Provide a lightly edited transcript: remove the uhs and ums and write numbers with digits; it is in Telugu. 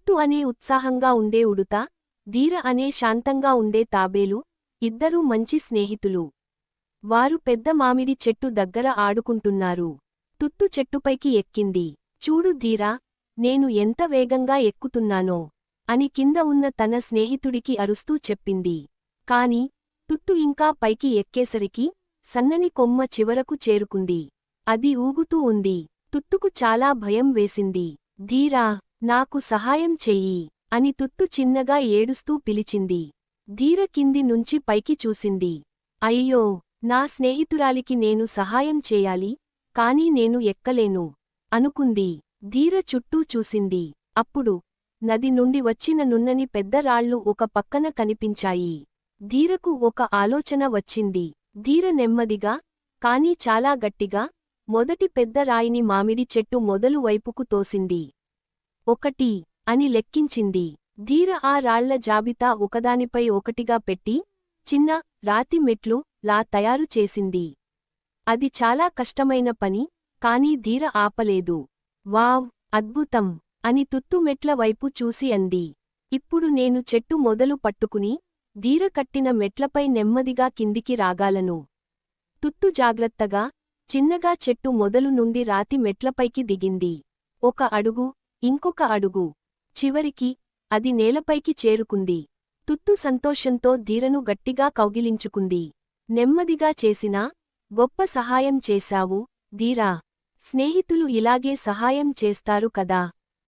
తుత్తు అనే ఉత్సాహంగా ఉండే ఉడుత, ధీర అనే శాంతంగా ఉండే తాబేలు, ఇద్దరూ మంచి స్నేహితులు. వారు పెద్ద మామిడి చెట్టు దగ్గర ఆడుకుంటున్నారు. తుత్తు చెట్టుపైకి ఎక్కింది. చూడు ధీరా, నేను ఎంత వేగంగా ఎక్కుతున్నానో అని కింద ఉన్న తన స్నేహితుడికి అరుస్తూ చెప్పింది. కాని తుత్తు ఇంకా పైకి ఎక్కేసరికి సన్నని కొమ్మ చివరకు చేరుకుంది. అది ఊగుతూ ఉంది. తుత్తుకు చాలా భయం వేసింది. ధీరా, నాకు సహాయం చెయ్యి అని తుత్తు చిన్నగా ఏడుస్తూ పిలిచింది. ధీర కింది నుంచి పైకి చూసింది. అయ్యో, నా స్నేహితురాలికి నేను సహాయం చేయాలి, కానీ నేను ఎక్కలేను అనుకుంది. ధీర చుట్టూ చూసింది. అప్పుడు నది నుండి వచ్చిన నున్నని పెద్ద రాళ్ళు ఒక పక్కన కనిపించాయి. ధీరకు ఒక ఆలోచన వచ్చింది. ధీర నెమ్మదిగా, కానీ చాలా గట్టిగా, మొదటి పెద్ద రాయిని మామిడి చెట్టు మొదలు వైపుకు తోసింది. 1 అని లెక్కించింది. ధీర ఆ రాళ్ల జాబితా ఒకదానిపై ఒకటిగా పెట్టి, చిన్న రాతి మెట్లు లా తయారు చేసింది. అది చాలా కష్టమైన పని, కానీ ధీర ఆపలేదు. వావ్, అద్భుతం అని తుత్తు మెట్ల వైపు చూసి అంది. ఇప్పుడు నేను చెట్టు మొదలు పట్టుకుని, ధీర కట్టిన మెట్లపై నెమ్మదిగా కిందికి రాగాలను. తుత్తు జాగ్రత్తగా, చిన్నగా చెట్టు మొదలు నుండి రాతి మెట్లపైకి దిగింది. 1 అడుగు, ఇంకొక అడుగు. చివరికి అది నేలపైకి చేరుకుంది. తుత్తు సంతోషంతో ధీరను గట్టిగా కౌగిలించుకుంది. నెమ్మదిగా చేసినా గొప్ప సహాయం చేశావు, ధీరా. స్నేహితులు ఇలాగే సహాయం చేస్తారు కదా.